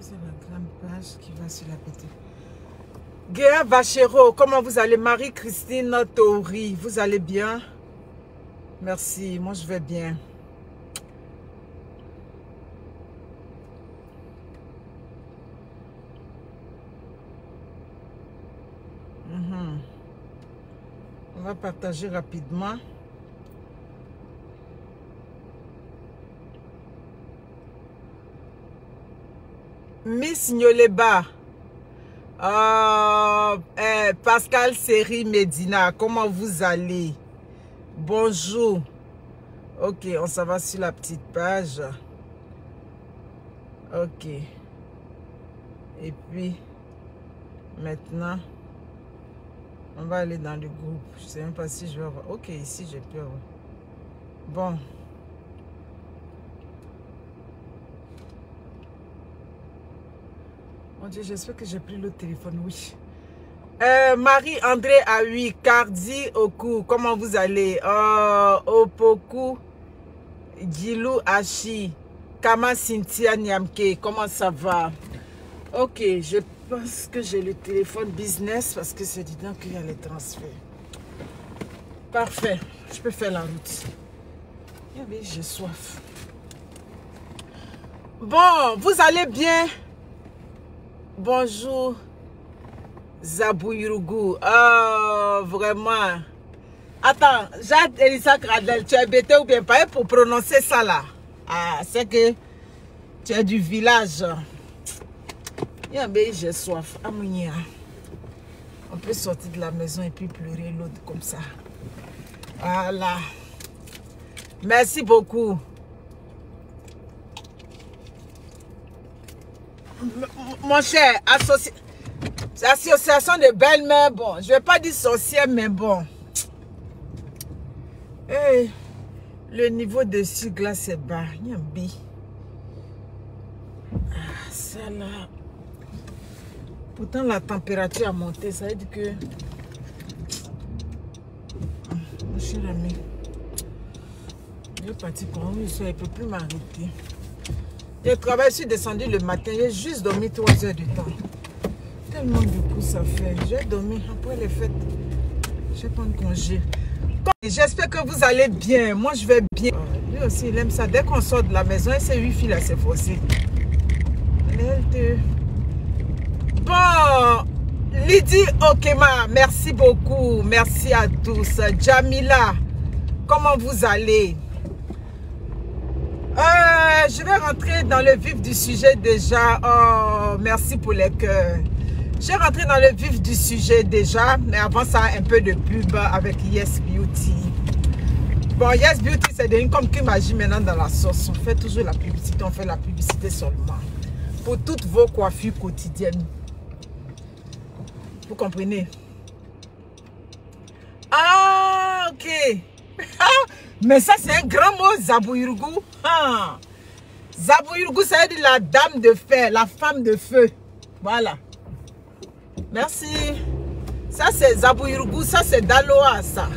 C'est la grande page qui va sur la petite. Guéa Vachero, comment vous allez? Marie-Christine Tauri, vous allez bien? Merci, moi je vais bien. On va partager rapidement. Miss Nyoleba, Pascal Série Medina, comment vous allez? Bonjour. Ok, on s'en va sur la petite page. Ok. Et puis, maintenant, on va aller dans le groupe. Je ne sais même pas si je vais avoir. Ok, ici, j'ai peur. Bon. Mon Dieu, j'espère que j'ai pris le téléphone, oui. Marie-André Aoui, Cardi Oku, comment vous allez? Opoku, Gilou Ashi, Kama Cynthia Nyamke, comment ça va? Ok, je pense que j'ai le téléphone business parce que c'est dedans qu'il y a les transferts. Parfait, je peux faire la route. J'ai soif. Bon, vous allez bien? Bonjour, Zabouirougou. Vraiment. Attends, Jade Elisa Gradel, tu es bêté ou bien pas pour prononcer ça là? Ah, c'est que tu es du village. J'ai soif. On peut sortir de la maison et puis pleurer l'autre comme ça. Voilà. Merci beaucoup. Mon cher, association de belles-mères, bon, je ne vais pas dire sorcière, mais bon. Hey, le niveau de sucre là, c'est bas. Ça là. Pourtant, la température a monté. Ça veut dire que... Mon cher ami, je vais partir pour un il ne peut plus m'arrêter. Je travaille, je suis descendu le matin. J'ai juste dormi 3 heures de temps. Tellement de coups ça fait. J'ai dormi après les fêtes. Je vais prendre congé. J'espère que vous allez bien. Moi, je vais bien. Lui aussi, il aime ça. Dès qu'on sort de la maison, c'est wifi là, c'est forcé. Bon, Lydie Okema, merci beaucoup. Merci à tous. Jamila, comment vous allez? Je vais rentrer dans le vif du sujet déjà. Oh, merci pour les cœurs. Je vais rentrer dans le vif du sujet déjà. Mais avant ça, un peu de pub avec Yes Beauty. Bon, Yes Beauty, c'est devenu comme que magie maintenant dans la sauce. On fait toujours la publicité. On fait la publicité seulement. Pour toutes vos coiffures quotidiennes. Vous comprenez? Ah, ok. Mais ça, c'est un grand mot, Zabouirougou. Ah. Zabouirougou, ça veut dire la dame de fer, la femme de feu. Voilà. Merci. Ça, c'est Zabouirougou. Ça, c'est Daloa, ça.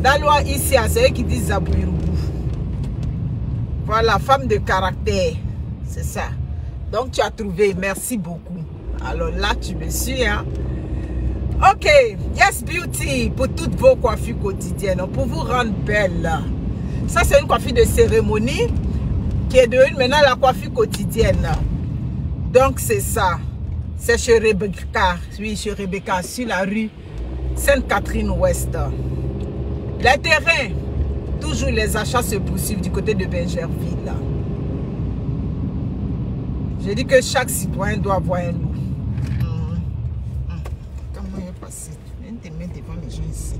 Daloa, ici, c'est eux qui disent Zabouirougou. Voilà, femme de caractère. C'est ça. Donc, tu as trouvé. Merci beaucoup. Alors là, tu me suis, hein. Ok, Yes Beauty pour toutes vos coiffures quotidiennes, pour vous rendre belle. Ça, c'est une coiffure de cérémonie qui est devenue maintenant la coiffure quotidienne. Donc, c'est ça. C'est chez Rebecca. Oui, chez Rebecca, sur la rue Sainte-Catherine-Ouest. Les terrains, toujours les achats se poursuivent du côté de Bergerville. Je dis que chaque citoyen doit avoir un loup. Devant les gens ici.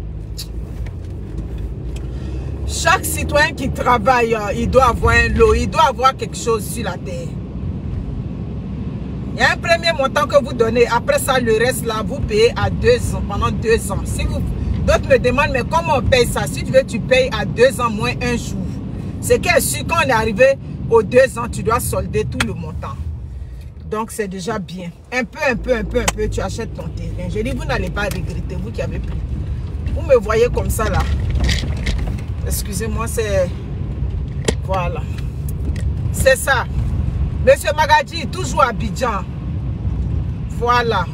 Chaque citoyen qui travaille, il doit avoir un lot, il doit avoir quelque chose sur la terre. Il y a un premier montant que vous donnez, après ça le reste là, vous payez à 2 ans, pendant 2 ans. Si vous, d'autres me demandent, mais comment on paye ça? Si tu veux, tu payes à 2 ans moins un jour. C'est qu'est sûr, quand on est arrivé aux 2 ans, tu dois solder tout le montant. Donc, c'est déjà bien. Un peu, tu achètes ton terrain. Je dis, vous n'allez pas regretter, vous qui avez pris. Vous me voyez comme ça, là. Excusez-moi, c'est... Voilà. C'est ça. Monsieur Magadji, toujours à Abidjan. Voilà.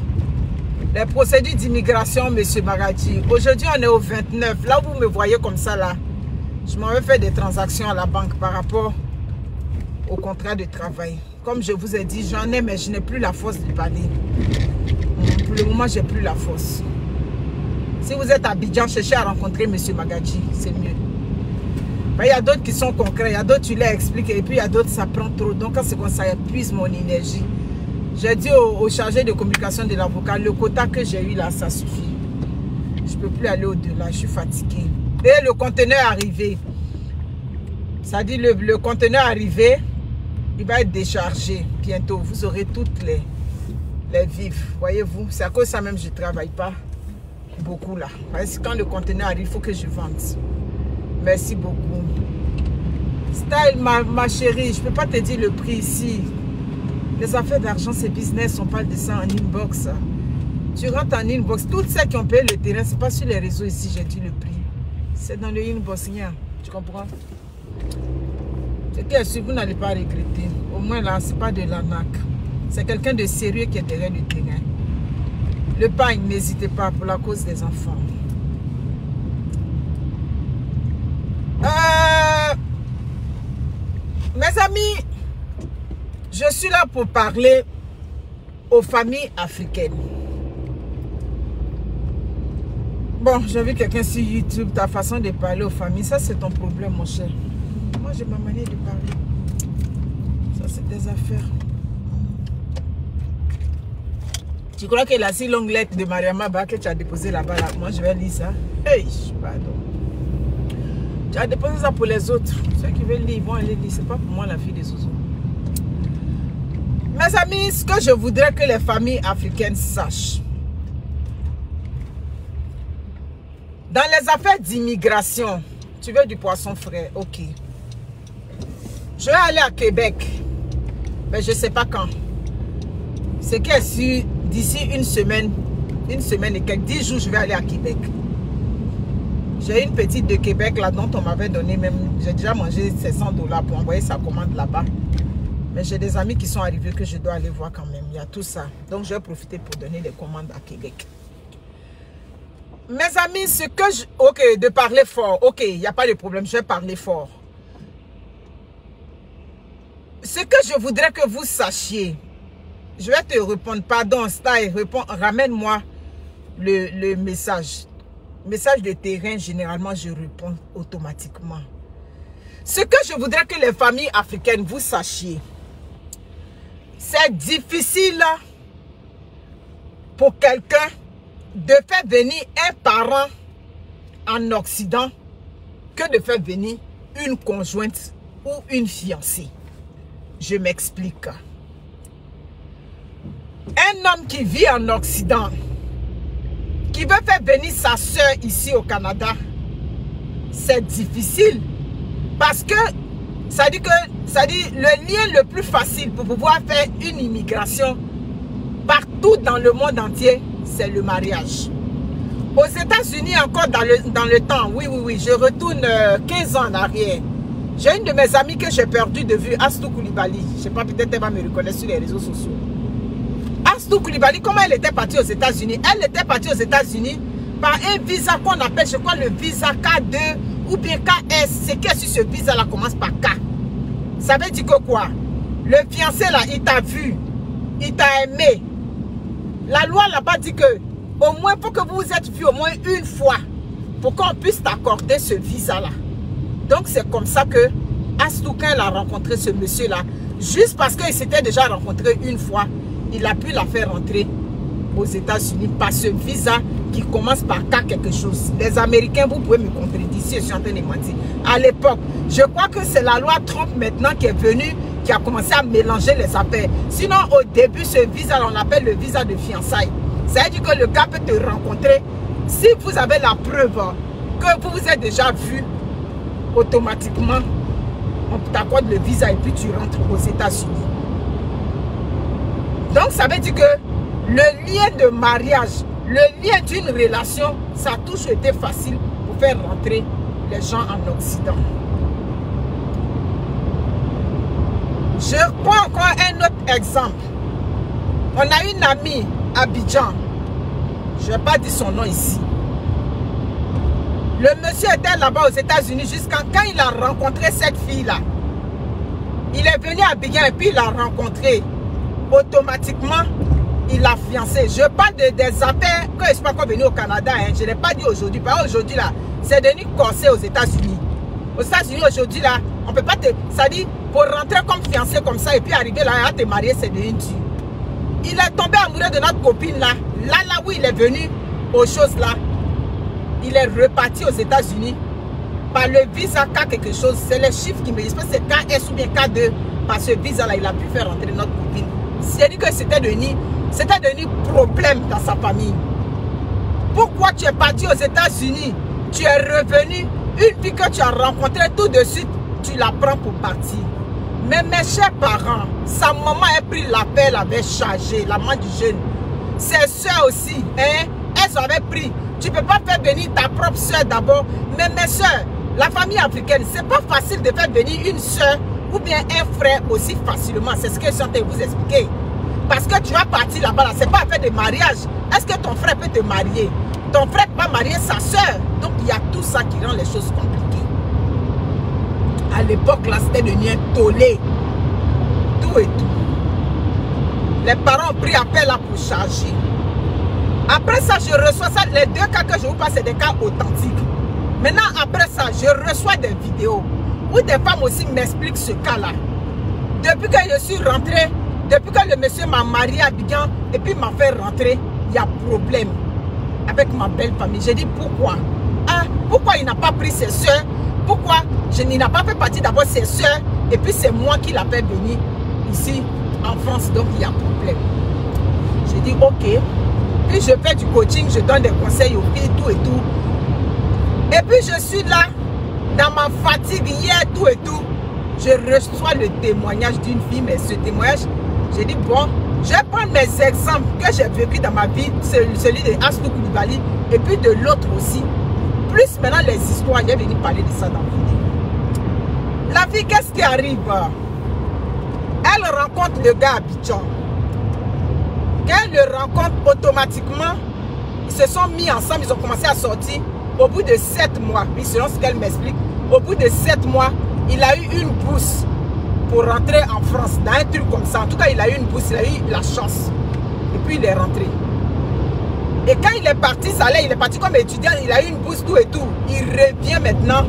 Les procédures d'immigration, Monsieur Magadji. Aujourd'hui, on est au 29. Là où vous me voyez comme ça, là, je m'en vais faire des transactions à la banque par rapport au contrat de travail. Comme je vous ai dit, j'en ai, mais je n'ai plus la force de parler. Pour le moment, j'ai plus la force. Si vous êtes à Abidjan, cherchez à rencontrer Monsieur Magadji, c'est mieux. Il y a d'autres qui sont concrets, il y a d'autres qui leur expliquent, et puis il y a d'autres ça prend trop. Donc quand c'est comme ça, épuise mon énergie. J'ai dit au chargé de communication de l'avocat, le quota que j'ai eu là, ça suffit. Je ne peux plus aller au-delà, je suis fatiguée. Et le conteneur est arrivé. Ça dit le conteneur est arrivé, il va être déchargé bientôt. Vous aurez toutes les vifs. Voyez-vous, c'est à cause de ça même que je ne travaille pas beaucoup là. Parce que quand le conteneur arrive, il faut que je vende. Merci beaucoup. Style, ma chérie, je ne peux pas te dire le prix ici. Les affaires d'argent, c'est business, on parle de ça en inbox. Tu rentres en inbox. Toutes celles qui ont payé le terrain, ce n'est pas sur les réseaux ici, j'ai dit le prix. C'est dans le inbox, rien. Tu comprends? C'est bien sûr, vous n'allez pas regretter. Au moins là, ce n'est pas de l'arnaque. C'est quelqu'un de sérieux qui est derrière le terrain. Le pain, n'hésitez pas pour la cause des enfants. Mes amis, je suis là pour parler aux familles africaines. Bon, j'ai vu quelqu'un sur YouTube, ta façon de parler aux familles, ça c'est ton problème mon cher. Moi j'ai ma manière de parler. Ça c'est des affaires. Tu crois que la si longue lettre de Mariama Ba que tu as déposée là-bas, là, moi je vais lire ça. Hey, pardon. Tu as déposé ça pour les autres. Ceux qui veulent lire, ils vont aller lire. C'est pas pour moi la fille des zouzous. Mes amis, ce que je voudrais que les familles africaines sachent. Dans les affaires d'immigration, tu veux du poisson frais, ok. Je vais aller à Québec. Mais je ne sais pas quand. C'est que si d'ici une semaine et quelques 10 jours, je vais aller à Québec. J'ai une petite de Québec là dont on m'avait donné même, j'ai déjà mangé 700 $ pour envoyer sa commande là-bas. Mais j'ai des amis qui sont arrivés que je dois aller voir quand même. Il y a tout ça. Donc je vais profiter pour donner des commandes à Québec. Mes amis, ce que je... Ok, de parler fort. Ok, il n'y a pas de problème, je vais parler fort. Ce que je voudrais que vous sachiez, je vais te répondre, pardon, Style, ramène-moi le message. Message de terrain, généralement, je réponds automatiquement. Ce que je voudrais que les familles africaines vous sachiez, c'est difficile pour quelqu'un de faire venir un parent en Occident que de faire venir une conjointe ou une fiancée. Je m'explique. Un homme qui vit en Occident, qui veut faire venir sa soeur ici au Canada, c'est difficile. Parce que ça dit le lien le plus facile pour pouvoir faire une immigration partout dans le monde entier, c'est le mariage. Aux États-Unis, encore dans le temps, oui, je retourne 15 ans en arrière. J'ai une de mes amies que j'ai perdu de vue, Astou Koulibaly. Je ne sais pas, peut-être elle va me reconnaître sur les réseaux sociaux. Astou Koulibaly, comment elle était partie aux États-Unis? Elle était partie aux États-Unis par un visa qu'on appelle, je crois, le visa K2 ou bien KS. C'est que si ce visa-là commence par K. Ça veut dire que quoi? Le fiancé là, il t'a vu, il t'a aimé. La loi là-bas dit que au moins pour que vous vous êtes vu au moins une fois pour qu'on puisse t'accorder ce visa-là. Donc c'est comme ça que Astou, quand elle a rencontré ce monsieur-là, juste parce qu'il s'était déjà rencontré une fois, il a pu la faire rentrer aux États-Unis par ce visa qui commence par K quelque chose. Les Américains, vous pouvez me contredire si je suis en train de mentir. À l'époque, je crois que c'est la loi Trump maintenant qui est venue, qui a commencé à mélanger les affaires. Sinon, au début, ce visa, on l'appelle le visa de fiançailles. Ça veut dire que le gars peut te rencontrer. Si vous avez la preuve que vous vous êtes déjà vu, automatiquement, on t'accorde le visa et puis tu rentres aux États-Unis. Donc, ça veut dire que le lien de mariage, le lien d'une relation, ça a toujours été facile pour faire rentrer les gens en Occident. Je prends encore un autre exemple. On a une amie à Abidjan. Je ne vais pas dire son nom ici. Le monsieur était là-bas aux États-Unis jusqu'à quand il a rencontré cette fille-là. Il est venu à Abidjan et puis il l'a rencontré. Automatiquement, il l'a fiancé. Je parle des affaires quand je ne suis pas encore venu au Canada. Hein. Je ne l'ai pas dit aujourd'hui. Pas aujourd'hui là. C'est devenu corsé aux États-Unis. Aux États-Unis aujourd'hui là, on ne peut pas te... Ça dit, pour rentrer comme fiancé comme ça et puis arriver là à te marier, c'est devenu dur. Il est tombé amoureux de notre copine là. Là où il est venu aux choses là. Il est reparti aux États-Unis par le visa K quelque chose. C'est les chiffres qui me disent. C'est KS ou bien K2. Par ce visa là, il a pu faire rentrer notre copine. C'est-à-dire que c'était devenu problème dans sa famille. Pourquoi tu es parti aux États-Unis? Tu es revenu, une fille que tu as rencontrée tout de suite, tu la prends pour partir. Mais mes chers parents, sa maman a pris l'appel, avait chargé, la maman du jeune. Ses soeurs aussi, hein, elles avaient pris. Tu ne peux pas faire venir ta propre soeur d'abord. Mais mes soeurs, la famille africaine, c'est pas facile de faire venir une soeur ou bien un frère aussi facilement. C'est ce que je suis en train de vous expliquer. Parce que tu vas partir là-bas, là, c'est pas affaire de mariage. Est-ce que ton frère peut te marier? Ton frère peut pas marier sa soeur. Donc il y a tout ça qui rend les choses compliquées. À l'époque, là, c'était devenu un tollé. Tout et tout. Les parents ont pris appel là pour charger. Après ça, je reçois ça. Les deux cas que je vous passe, c'est des cas authentiques. Maintenant, après ça, je reçois des vidéos où des femmes aussi m'expliquent ce cas-là. Depuis que je suis rentrée, depuis que le monsieur m'a marié à Abidjan et puis m'a fait rentrer, il y a problème avec ma belle famille. J'ai dit pourquoi? Ah, pourquoi il n'a pas pris ses soeurs? Pourquoi il n'a pas fait partie d'abord ses soeurs et puis c'est moi qui l'a fait venir ici en France, donc il y a problème. J'ai dit ok. Puis je fais du coaching, je donne des conseils aux filles, tout et tout. Et puis je suis là, dans ma fatigue hier, tout et tout. Je reçois le témoignage d'une fille, mais ce témoignage, j'ai dit bon, je vais prendre mes exemples que j'ai vécu dans ma vie, celui de Astou Koulibaly, et puis de l'autre aussi. Plus maintenant les histoires, j'ai venu parler de ça dans la vidéo. La fille, qu'est-ce qui arrive? Elle rencontre le gars à Abidjan. Quand elle le rencontre, automatiquement, ils se sont mis ensemble, ils ont commencé à sortir. Au bout de 7 mois, puis selon ce qu'elle m'explique, au bout de 7 mois, il a eu une bourse pour rentrer en France, dans un truc comme ça. En tout cas, il a eu une bourse, il a eu la chance. Et puis, il est rentré. Et quand il est parti, ça allait, il est parti comme étudiant, il a eu une bourse, tout et tout. Il revient maintenant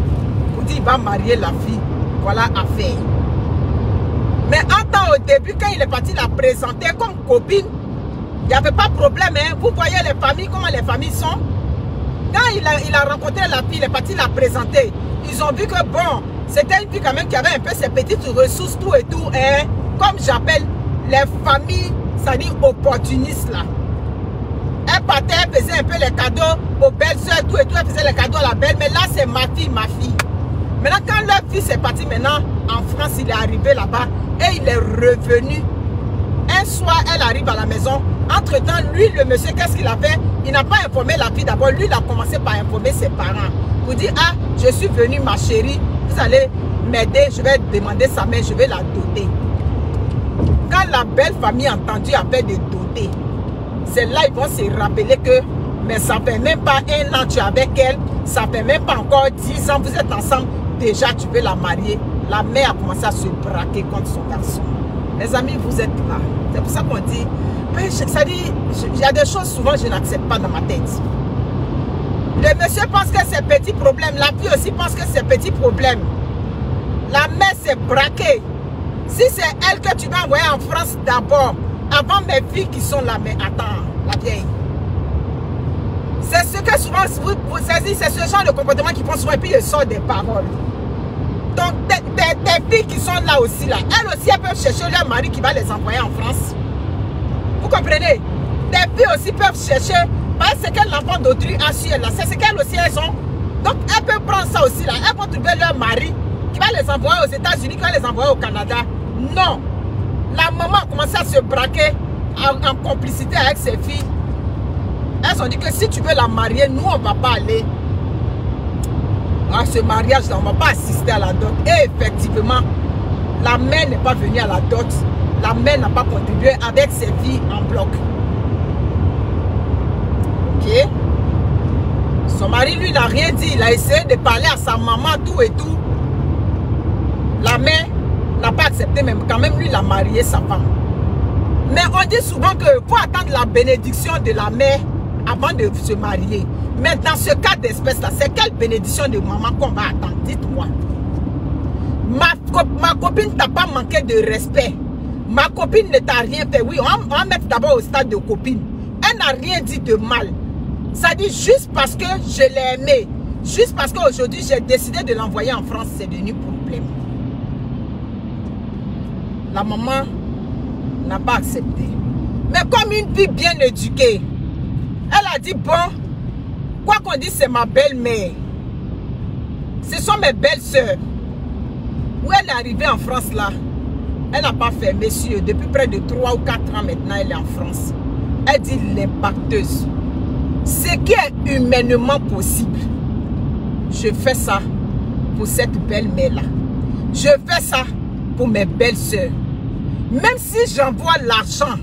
pour dire qu'il va marier la fille. Voilà, affaire. Mais en temps, au début, quand il est parti la présenter comme copine, il n'y avait pas de problème. Hein. Vous voyez les familles, comment les familles sont. Quand il a rencontré la fille, il est parti la présenter. Ils ont vu que bon, c'était une fille quand même qui avait un peu ses petites ressources, tout et tout. Hein. Comme j'appelle les familles, ça dit opportunistes là. Elle partait, elle faisait un peu les cadeaux aux belles soeurs, tout et tout. Elle faisait les cadeaux à la belle. Mais là, c'est ma fille, ma fille. Maintenant, quand leur fils est parti maintenant en France, il est arrivé là-bas et il est revenu. Un soir, elle arrive à la maison. Entre-temps, lui, le monsieur, qu'est-ce qu'il a fait? Il n'a pas informé la fille d'abord. Lui, il a commencé par informer ses parents. Pour dire, ah, je suis venue, ma chérie. Vous allez m'aider. Je vais demander sa mère. Je vais la doter. Quand la belle famille a entendu appel de doter, c'est là ils vont se rappeler que, mais ça fait même pas 1 an, tu es avec elle. Ça fait même pas encore 10 ans, vous êtes ensemble. Déjà, tu veux la marier. La mère a commencé à se braquer contre son garçon. Les amis, vous êtes là. C'est pour ça qu'on dit, ça dit, il y a des choses souvent je n'accepte pas dans ma tête. Le monsieur pense que c'est petit problème. La fille aussi pense que c'est petit problème. La mère s'est braquée. Si c'est elle que tu vas envoyer en France d'abord, avant mes filles qui sont là, mais attends, la vieille. C'est ce que souvent, vous saisissez, c'est ce genre de comportement qui font souvent et puis ils sortent des paroles. Donc, tes filles qui sont là aussi, là, elles aussi, elles peuvent chercher leur mari qui va les envoyer en France. Vous comprenez? Tes filles aussi peuvent chercher, parce que l'enfant d'autrui a su, là, c'est ce qu'elles aussi, elles ont. Donc, elles peuvent prendre ça aussi, là. Elles vont trouver leur mari qui va les envoyer aux États-Unis, qui va les envoyer au Canada. Non. La maman a commencé à se braquer en complicité avec ses filles. Elles ont dit que si tu veux la marier, nous, on ne va pas aller à ce mariage-là, on ne va pas assister à la dot. Et effectivement, La mère n'est pas venue à la dot. La mère n'a pas contribué avec ses filles en bloc. Ok. Son mari, lui, n'a rien dit. Il a essayé de parler à sa maman, tout et tout. La mère n'a pas accepté, même quand même, lui, il a marié sa femme. Mais on dit souvent qu'il faut attendre la bénédiction de la mère avant de se marier. Mais dans ce cas d'espèce-là, c'est quelle bénédiction de maman qu'on va attendre? Dites-moi. Ma copine t'a pas manqué de respect. Ma copine ne t'a rien fait. Oui, on va mettre d'abord au stade de copine. Elle n'a rien dit de mal. Ça dit juste parce que je l'ai aimé. Juste parce qu'aujourd'hui, j'ai décidé de l'envoyer en France, c'est devenu problème. La maman n'a pas accepté. Mais comme une fille bien éduquée, elle a dit, bon, quoi qu'on dise, c'est ma belle-mère. Ce sont mes belles-sœurs. Où elle est arrivée en France là, elle n'a pas fait, messieurs, depuis près de 3 ou 4 ans maintenant, elle est en France. Elle dit l'impacteuse. Ce qui est humainement possible, je fais ça pour cette belle-mère là. Je fais ça pour mes belles-sœurs. Même si j'envoie l'argent,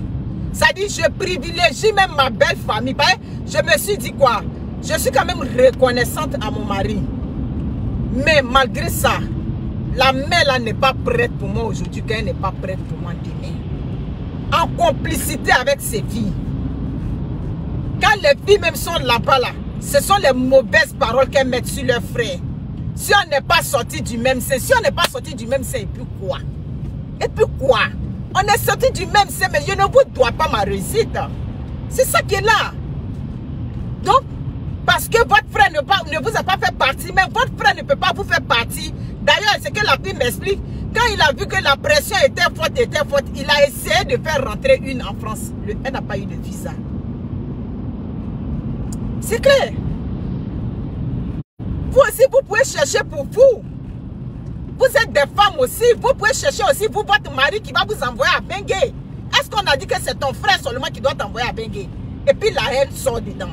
ça dit je privilégie même ma belle famille. Je me suis dit quoi? Je suis quand même reconnaissante à mon mari. Mais malgré ça, la mère là n'est pas prête pour moi aujourd'hui, qu'elle n'est pas prête pour moi demain. En complicité avec ses filles. Quand les filles même sont là-bas là, ce sont les mauvaises paroles qu'elles mettent sur leurs frères. Si on n'est pas sorti du même sein, si on n'est pas sorti du même sein, et puis quoi? Et puis quoi? On est sorti du même sein, mais je ne vous dois pas ma réussite. C'est ça qui est là. Donc, parce que votre frère ne vous a pas fait partie, mais votre frère ne peut pas vous faire partie. D'ailleurs, c'est que la fille m'explique. Quand il a vu que la pression était forte, il a essayé de faire rentrer une en France. Elle n'a pas eu de visa. C'est clair. Vous aussi, vous pouvez chercher pour vous. Vous êtes des femmes aussi. Vous pouvez chercher aussi pour votre mari qui va vous envoyer à Bengué. Est-ce qu'on a dit que c'est ton frère seulement qui doit t'envoyer à Bengué? Et puis la haine sort dedans.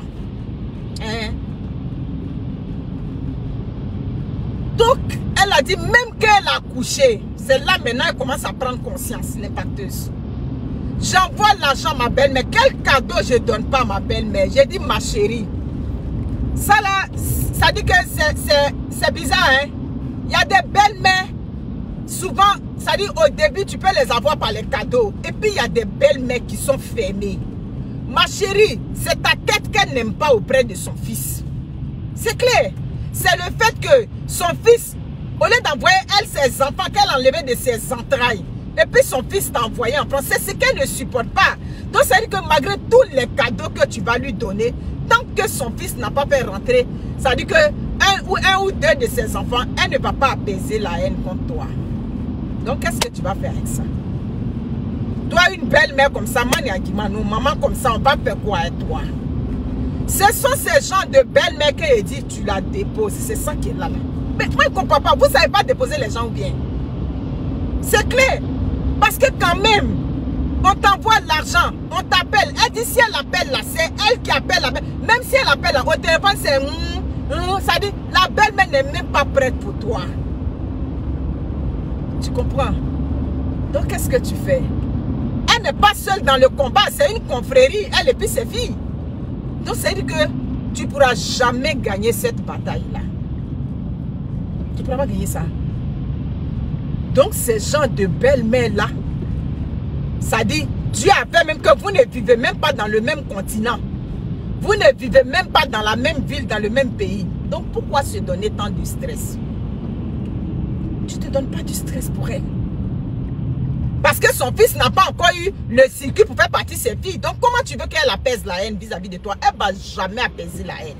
Hein? Donc, elle a dit, même qu'elle a couché, c'est là maintenant elle commence à prendre conscience, l'impacteuse. J'envoie l'argent à ma belle-mère. Quel cadeau je ne donne pas à ma belle-mère? J'ai dit, ma chérie. Ça là, ça dit que c'est bizarre, hein? Il y a des belles-mères, souvent, ça dit au début, tu peux les avoir par les cadeaux. Et puis, il y a des belles-mères qui sont fermées. Ma chérie, c'est ta tête qu'elle n'aime pas auprès de son fils. C'est clair. C'est le fait que son fils, au lieu d'envoyer elle ses enfants, qu'elle enlevait de ses entrailles, et puis son fils t'a envoyé en France, c'est ce qu'elle ne supporte pas. Donc, ça veut dire que malgré tous les cadeaux que tu vas lui donner, tant que son fils n'a pas fait rentrer, ça veut dire que un ou deux de ses enfants, elle ne va pas apaiser la haine contre toi. Donc, qu'est-ce que tu vas faire avec ça? Toi, une belle-mère comme ça, maman comme ça, on va faire quoi avec toi? Ce sont ces gens de belle-mère qui dit tu la déposes. C'est ça qui est là. Mais moi, je ne comprends pas. Vous ne savez pas déposer les gens ou bien? C'est clair. Parce que quand même, on t'envoie l'argent, on t'appelle. Elle dit si elle appelle là, c'est elle qui appelle là. Même si elle appelle là, au téléphone, c'est ça dit la belle-mère n'est même pas prête pour toi. Tu comprends? Donc, qu'est-ce que tu fais? Elle n'est pas seule dans le combat, c'est une confrérie, elle et puis ses filles. Donc, ça veut dire que tu ne pourras jamais gagner cette bataille-là. Tu ne pourras pas gagner ça. Donc, ces gens de belle-mère-là, ça dit, Dieu a fait même que vous ne vivez même pas dans le même continent. Vous ne vivez même pas dans la même ville, dans le même pays. Donc, pourquoi se donner tant de stress? Tu ne te donnes pas du stress pour elle. Parce que son fils n'a pas encore eu le circuit pour faire partie de ses filles. Donc, comment tu veux qu'elle apaise la haine vis-à-vis de toi? Elle ne va jamais apaiser la haine.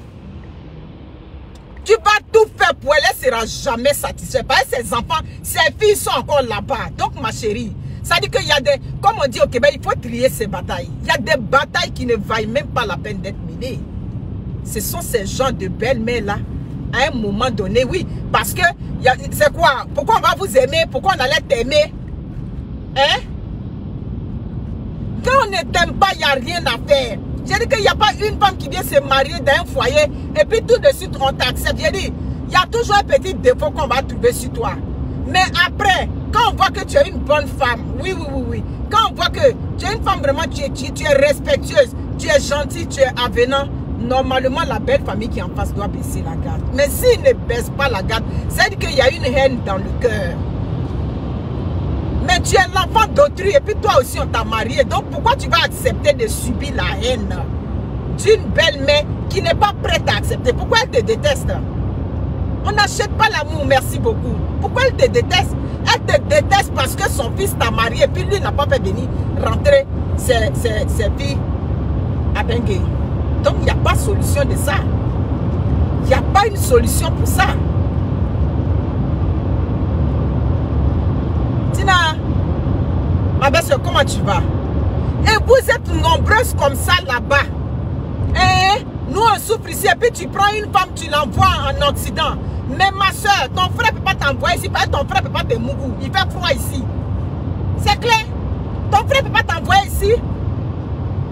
Tu vas tout faire pour elle, elle ne sera jamais satisfaite. Parce que ses enfants, ses filles sont encore là-bas. Donc, ma chérie, ça dit qu'il y a des... Comme on dit au Québec, il faut trier ces batailles. Il y a des batailles qui ne valent même pas la peine d'être menées. Ce sont ces gens de belle-mère-là, à un moment donné, oui. Parce que, c'est quoi? Pourquoi on va vous aimer? Pourquoi on allait t'aimer? Hein? Quand on ne t'aime pas, il n'y a rien à faire. J'ai dit qu'il n'y a pas une femme qui vient se marier dans un foyer et puis tout de suite on t'accepte. J'ai dit, il y a toujours un petit défaut qu'on va trouver sur toi. Mais après, Quand on voit que tu es une bonne femme, oui. Quand on voit que tu es une femme vraiment, tu es respectueuse, tu es gentille, tu es avenant, normalement la belle famille qui est en face doit baisser la garde. Mais s'il ne baisse pas la garde, c'est qu'il y a une haine dans le cœur. Mais tu es l'enfant d'autrui et puis toi aussi on t'a marié. Donc pourquoi tu vas accepter de subir la haine d'une belle-mère qui n'est pas prête à accepter? Pourquoi elle te déteste? On n'achète pas l'amour, merci beaucoup. Pourquoi elle te déteste? Elle te déteste parce que son fils t'a marié et puis lui n'a pas fait venir rentrer ses filles à Bengay. Donc il n'y a pas de solution de ça. Il n'y a pas une solution pour ça. Tina, ma belle-soeur, comment tu vas? Et vous êtes nombreuses comme ça là-bas. Et nous on souffre ici et puis tu prends une femme, tu l'envoies en Occident. Mais ma soeur, ton frère ne peut pas t'envoyer ici parce que ton frère ne peut pas te mougou. Il fait froid ici. C'est clair? Ton frère ne peut pas t'envoyer ici.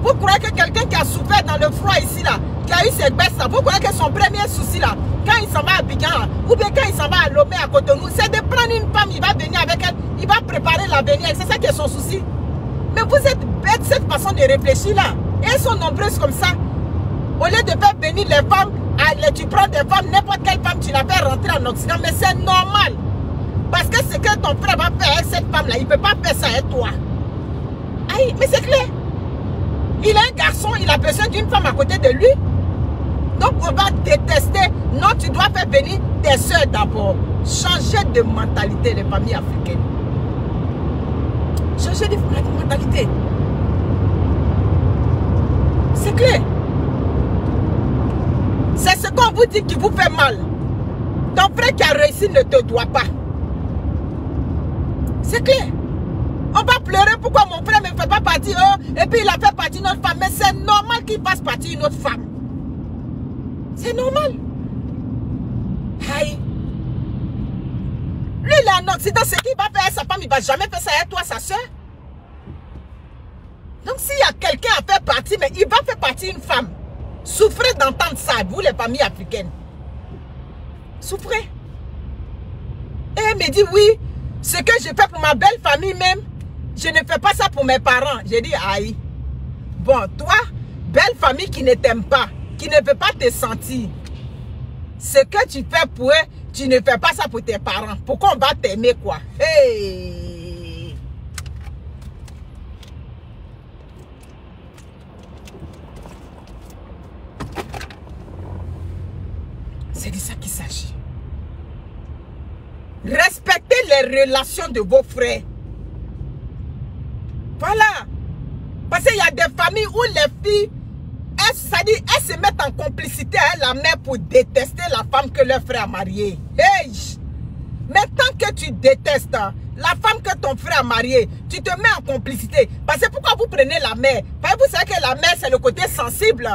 Vous croyez que quelqu'un qui a souffert dans le froid ici là, qui a eu ses baisses là, vous croyez que son premier souci là, quand il s'en va à Abidjan là, ou bien quand il s'en va à Lomé à Cotonou, c'est de prendre une femme, il va venir avec elle, il va préparer l'avenir. C'est ça qui est son souci. Mais vous êtes bête cette façon de réfléchir là. Et elles sont nombreuses comme ça. Au lieu de faire venir les femmes, tu prends des femmes, n'importe quelle femme, tu la fais rentrer en Occident. Mais c'est normal. Parce que ce que ton frère va faire avec cette femme-là, il ne peut pas faire ça avec toi. Aïe, mais c'est clair. Il est un garçon, il a besoin d'une femme à côté de lui. Donc on va détester. Non, tu dois faire venir tes soeurs d'abord. Changer de mentalité, les familles africaines. Changer de mentalité. C'est clair. C'est ce qu'on vous dit qui vous fait mal. Ton frère qui a réussi ne te doit pas. C'est clair. On va pleurer pourquoi mon frère ne fait pas partie. Oh, et puis il a fait partie d'une autre femme. Mais c'est normal qu'il fasse partie d'une autre femme. C'est normal. Aïe. Lui, il est en Occident. Ce qu'il va faire avec sa femme, il ne va jamais faire ça avec toi, sa soeur. Donc s'il y a quelqu'un à faire partie, mais il va faire partie d'une femme. Souffrez d'entendre ça, vous les familles africaines. Souffrez. Et elle me dit, oui, ce que je fais pour ma belle famille même, je ne fais pas ça pour mes parents. J'ai dit, aïe. Bon, toi, belle famille qui ne t'aime pas, qui ne veut pas te sentir, ce que tu fais pour eux, tu ne fais pas ça pour tes parents. Pourquoi on va t'aimer quoi? Hey. C'est de ça qu'il s'agit. Respectez les relations de vos frères. Voilà. Parce qu'il y a des familles où les filles, elles se mettent en complicité avec la mère pour détester la femme que leur frère a mariée. Hey. Mais tant que tu détestes la femme que ton frère a mariée, tu te mets en complicité. Parce que pourquoi vous prenez la mère? Parce que vous savez que la mère, c'est le côté sensible.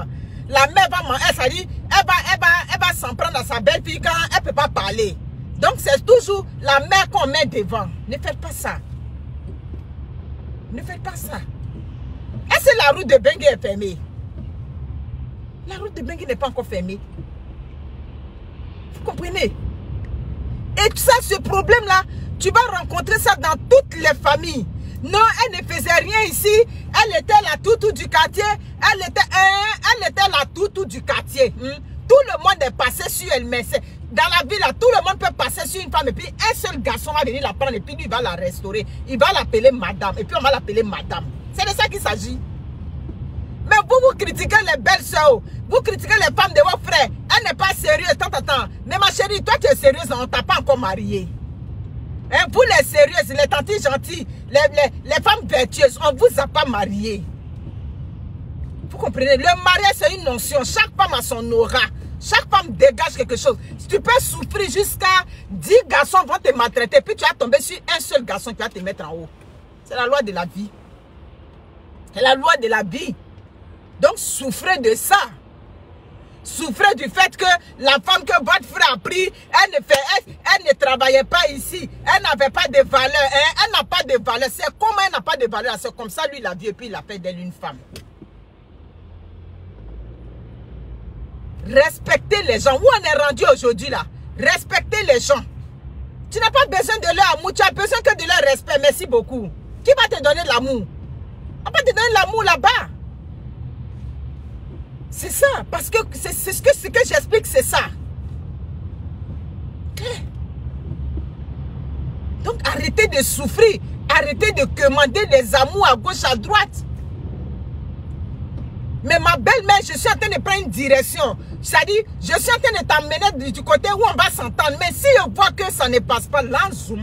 La mère va manger, elle va s'en prendre à sa belle-fille quand elle ne peut pas parler. Donc c'est toujours la mère qu'on met devant. Ne faites pas ça. Ne faites pas ça. Est-ce que la route de Bengay est fermée? La route de Bengay n'est pas encore fermée. Vous comprenez? Et ça, ce problème-là, tu vas rencontrer ça dans toutes les familles. Non, elle ne faisait rien ici. Elle était la toutou du quartier. Elle était la toutou du quartier. Tout le monde est passé sur elle. Mais dans la ville, là, tout le monde peut passer sur une femme. Et puis un seul garçon va venir la prendre. Et puis lui, il va la restaurer. Il va l'appeler madame. Et puis on va l'appeler madame. C'est de ça qu'il s'agit. Mais vous critiquez les belles soeurs. Vous critiquez les femmes de vos frères. Elle n'est pas sérieuse. Attends. Mais ma chérie, toi tu es sérieuse. On ne t'a pas encore mariée. Hein, vous les sérieuses, les tantis gentilles, les femmes vertueuses, on ne vous a pas marié. Vous comprenez? Le mariage, c'est une notion. Chaque femme a son aura. Chaque femme dégage quelque chose. Tu peux souffrir jusqu'à 10 garçons vont te maltraiter. Puis tu vas tomber sur un seul garçon qui va te mettre en haut. C'est la loi de la vie. C'est la loi de la vie. Donc souffrez de ça. Souffrez du fait que la femme que votre frère a pris, elle ne travaillait pas ici. Elle n'avait pas de valeur. Hein? Elle n'a pas de valeur. C'est comment elle n'a pas de valeur? C'est comme ça, lui, il a vu et puis il a fait d'elle une femme. Respectez les gens. Où on est rendu aujourd'hui là? Respectez les gens. Tu n'as pas besoin de leur amour, tu as besoin que de leur respect. Merci beaucoup. Qui va te donner l'amour? On va te donner l'amour là-bas. C'est ça, parce que c'est ce que j'explique, c'est ça. Donc arrêtez de souffrir, arrêtez de commander les amours à gauche, à droite. Mais ma belle-mère, je suis en train de prendre une direction. C'est-à-dire, je suis en train de t'emmener du côté où on va s'entendre. Mais si je vois que ça ne passe pas, là, je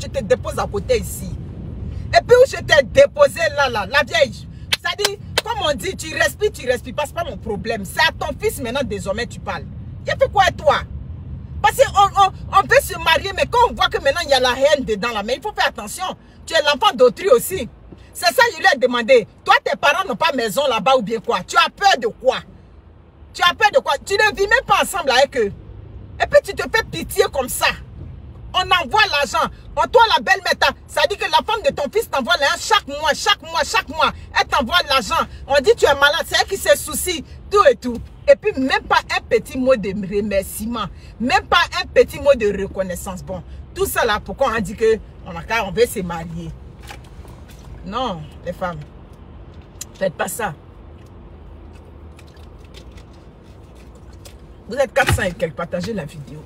te dépose à côté ici. Et puis où je t'ai déposé là, la vieille. C'est-à-dire, comme on dit, tu respires, pas, c'est pas mon problème. C'est à ton fils maintenant, désormais, tu parles. Il a fait quoi à toi? Parce qu'on peut se marier, mais quand on voit que maintenant, il y a la haine dedans là, mais il faut faire attention. Tu es l'enfant d'autrui aussi. C'est ça, je lui ai demandé. Toi, tes parents n'ont pas maison là-bas ou bien quoi? Tu as peur de quoi? Tu as peur de quoi? Tu ne vis même pas ensemble avec eux. Et puis, tu te fais pitié comme ça. On envoie l'argent. Toi, la belle-mère, ça dit que la femme de ton fils t'envoie l'argent chaque mois. Elle t'envoie l'argent. On dit tu es malade. C'est elle qui se soucie. Tout et tout. Et puis, même pas un petit mot de remerciement. Même pas un petit mot de reconnaissance. Bon, tout ça là, pourquoi on dit que on veut se marier? Non, les femmes. Faites pas ça. Vous êtes 400 et quelques. Partagez la vidéo.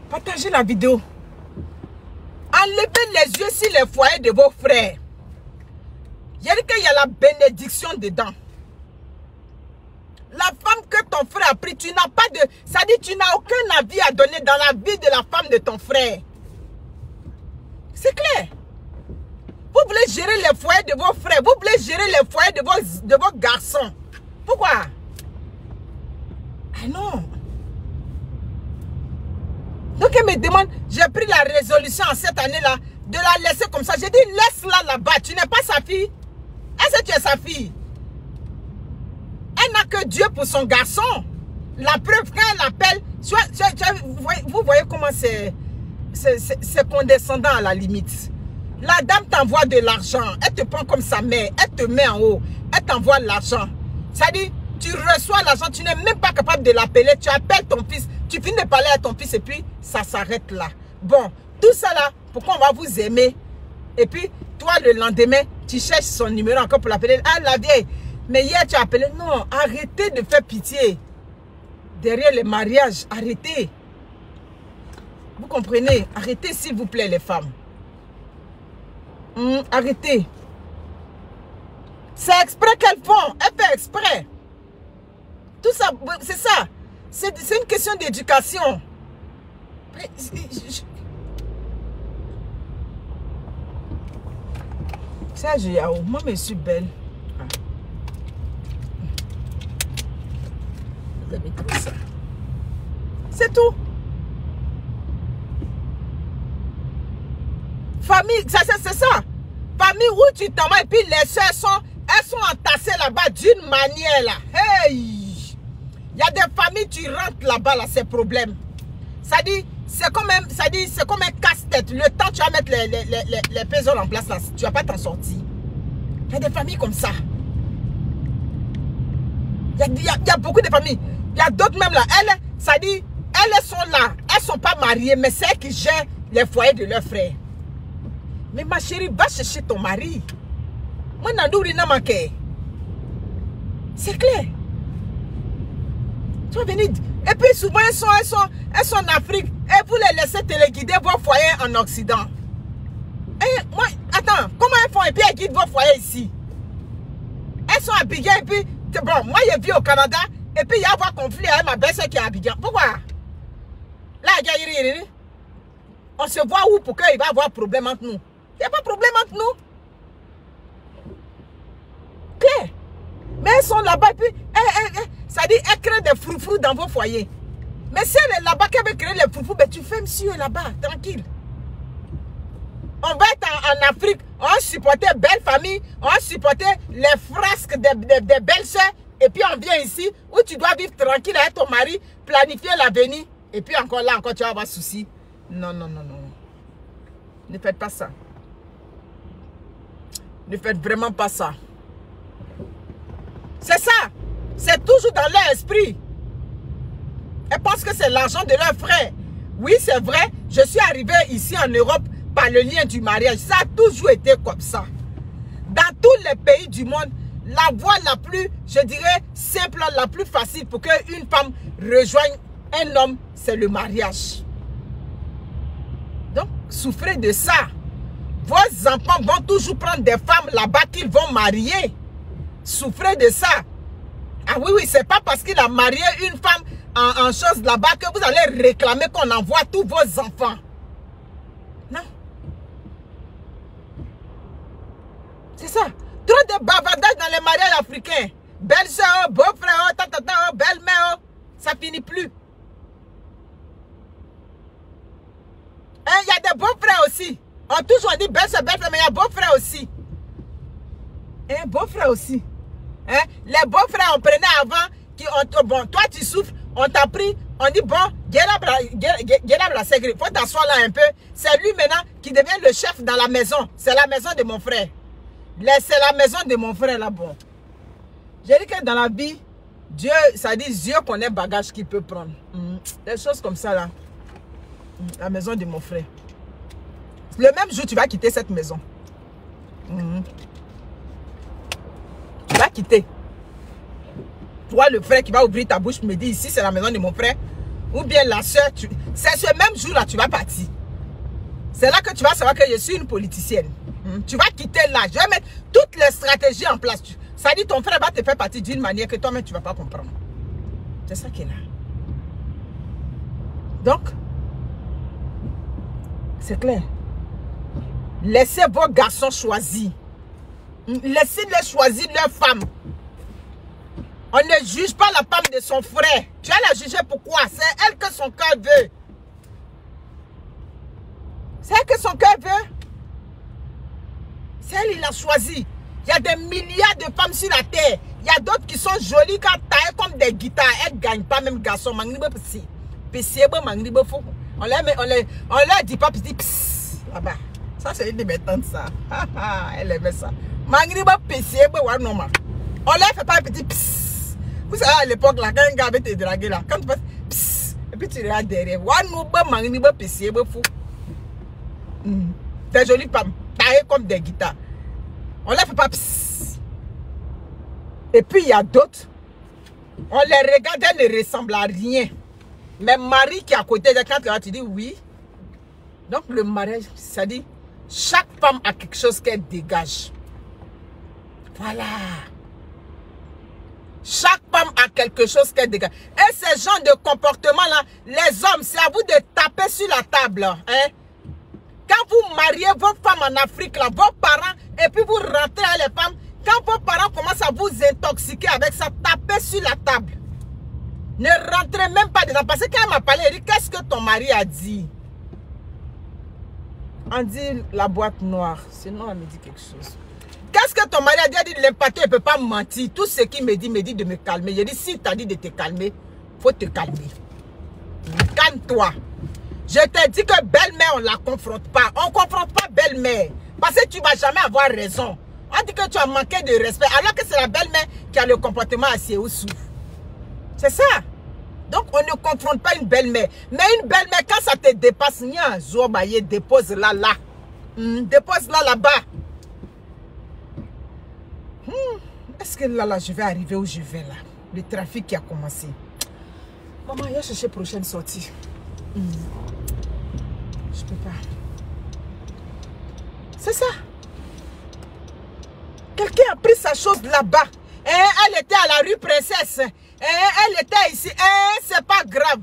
Partagez la vidéo. Enlevez les yeux sur les foyers de vos frères. Il y a dit qu'il y a la bénédiction dedans. La femme que ton frère a pris, tu n'as pas de... Ça dit, tu n'as aucun avis à donner dans la vie de la femme de ton frère. C'est clair. Vous voulez gérer les foyers de vos frères. Vous voulez gérer les foyers de vos garçons. Pourquoi? Ah non. Donc elle me demande, j'ai pris la résolution en cette année-là de la laisser comme ça. J'ai dit, laisse-la là-bas. Tu n'es pas sa fille. Est-ce que tu es sa fille? Elle n'a que Dieu pour son garçon. La preuve, quand elle appelle, vous voyez comment c'est condescendant à la limite. La dame t'envoie de l'argent. Elle te prend comme sa mère. Elle te met en haut. Elle t'envoie l'argent. C'est-à-dire, tu reçois l'argent. Tu n'es même pas capable de l'appeler. Tu appelles ton fils. Tu finis de parler à ton fils et puis ça s'arrête là. Bon, tout ça là, pourquoi on va vous aimer? Et puis, toi, le lendemain, tu cherches son numéro encore pour l'appeler. Ah, la vieille. Mais hier, tu as appelé. Non, arrêtez de faire pitié. Derrière les mariages, arrêtez. Vous comprenez? Arrêtez, s'il vous plaît, les femmes. Arrêtez. C'est exprès qu'elles font. Elles font exprès. Tout ça, c'est ça. C'est une question d'éducation. Ça, moi, je suis belle. Vous avez tout ça. C'est tout. Famille, c'est ça. Famille où tu t'en vas et puis les soeurs elles sont entassées là-bas d'une manière là. Hey! Il y a des familles, tu rentres là-bas, là, c'est problème. Ça dit, c'est comme un casse-tête. Le temps tu vas mettre les pésoles en place, là, tu ne vas pas t'en sortir. Il y a des familles comme ça. Il y a beaucoup de familles. Il y a d'autres même là. Ça dit, elles sont là. Elles ne sont pas mariées, mais c'est elles qui gèrent les foyers de leurs frères. Mais ma chérie, va chercher ton mari. Moi, n'a manqué. C'est clair. Tu vas venir. Et puis souvent, elles sont en Afrique. Et vous les laissez téléguider vos foyers en Occident. Et moi, attends, comment elles font et puis elles guident vos foyers ici? Elles sont à Abidjan et puis, bon, moi je vis au Canada et puis il y a un conflit avec ma belle-sœur qui est à Abidjan. Pourquoi? Là, on se voit où pour qu'il va y avoir problème entre nous? Il n'y a pas de problème entre nous. Claire. Mais elles sont là-bas et puis, ça dit, elles créent des froufrous dans vos foyers. Mais si elle est là-bas, qu'elle veut créer les froufrous, ben tu fais monsieur là-bas, tranquille. On va être en Afrique, on supportait belle famille, on supportait les frasques des belles-sœurs, et puis on vient ici, où tu dois vivre tranquille avec ton mari, planifier l'avenir, et puis encore là, encore tu vas avoir souci. Non, non, non, non. Ne faites pas ça. Ne faites vraiment pas ça. C'est ça. C'est toujours dans leur esprit. Elles pensent que c'est l'argent de leur frère. Oui, c'est vrai, je suis arrivée ici en Europe par le lien du mariage. Ça a toujours été comme ça. Dans tous les pays du monde, la voie la plus, je dirais, simple, la plus facile pour qu'une femme rejoigne un homme, c'est le mariage. Donc, souffrez de ça. Vos enfants vont toujours prendre des femmes là-bas qu'ils vont marier. Souffrez de ça. Ah oui, oui, c'est pas parce qu'il a marié une femme en chose là-bas que vous allez réclamer qu'on envoie tous vos enfants. Non. C'est ça. Trop de bavardage dans les mariages africains. Belle-sœur, beau-frère, tata, belle-mère, ça finit plus. Il y a des beaux-frères aussi. On toujours dit belle-sœur, belle-frère, mais il y a beaux-frères aussi. Beaux-frères aussi. Les beaux-frères, on prenait avant, bon, toi tu souffres, on t'a pris, on dit bon, faut t'asseoir là un peu. C'est lui maintenant qui devient le chef dans la maison. C'est la maison de mon frère. C'est la maison de mon frère là, bon. J'ai dit que dans la vie, Dieu, ça dit Dieu connaît bagage qu'il peut prendre. Des choses comme ça là. La maison de mon frère. Le même jour, tu vas quitter cette maison. Tu vas quitter. Toi, le frère qui va ouvrir ta bouche, me dit ici, c'est la maison de mon frère. Ou bien la soeur, c'est ce même jour-là, tu vas partir. C'est là que tu vas savoir que je suis une politicienne. Tu vas quitter là. Je vais mettre toutes les stratégies en place. Ça dit ton frère va te faire partir d'une manière que toi-même, tu ne vas pas comprendre. C'est ça qui est là. Donc, c'est clair. Laissez vos garçons choisir. Laissez-les choisir leur femme. On ne juge pas la femme de son frère. Tu vas la juger pourquoi? C'est elle que son cœur veut. C'est elle que son cœur veut. C'est elle, il a choisi. Il y a des milliards de femmes sur la terre. Il y a d'autres qui sont jolies quand taillées comme des guitares. Elles ne gagnent pas même garçon. On leur dit pas petit psst là-bas. Ça c'est une de mes tantes ça. Elle aimait ça. On leur fait pas un petit psst. Vous savez à l'époque là, quand un gars avait te dragué là, quand tu passes psst, et puis tu regardes derrière. Des jolies femmes taillées comme des guitares. On leur fait pas psst. Et puis il y a d'autres. On les regarde, elles ne ressemblent à rien. Mais Marie qui est à côté de quand tu dis oui. Donc le mariage, ça dit chaque femme a quelque chose qu'elle dégage. Voilà. Chaque femme a quelque chose qu'elle dégage. Et ce genre de comportement-là, les hommes, c'est à vous de taper sur la table. Hein? Quand vous mariez vos femmes en Afrique, là, vos parents, et puis vous rentrez à les femmes, quand vos parents commencent à vous intoxiquer avec ça, tapez sur la table. Ne rentrez même pas dedans. Parce que quand elle m'a parlé, elle dit, qu'est-ce que ton mari a dit? On dit la boîte noire. Sinon, elle me dit quelque chose. Qu'est-ce que ton mari a dit? Elle dit, l'empathie ne peut pas mentir. Tout ce qu'il me dit de me calmer. Je dis, si tu as dit de te calmer, il faut te calmer. Calme-toi. Je t'ai dit que belle-mère, on ne la confronte pas. On ne confronte pas belle-mère. Parce que tu ne vas jamais avoir raison. On dit que tu as manqué de respect. Alors que c'est la belle-mère qui a le comportement assis ou sous. C'est ça. Donc, on ne confronte pas une belle-mère. Mais une belle-mère, quand ça te dépasse, dépose-la là. Dépose-la là-bas. Est-ce que là, je vais arriver où je vais là? Le trafic qui a commencé. Maman, il a cherché prochaine sortie. Je peux pas. C'est ça. Quelqu'un a pris sa chose là-bas. Elle était à la rue Princesse. Elle était ici. C'est pas grave.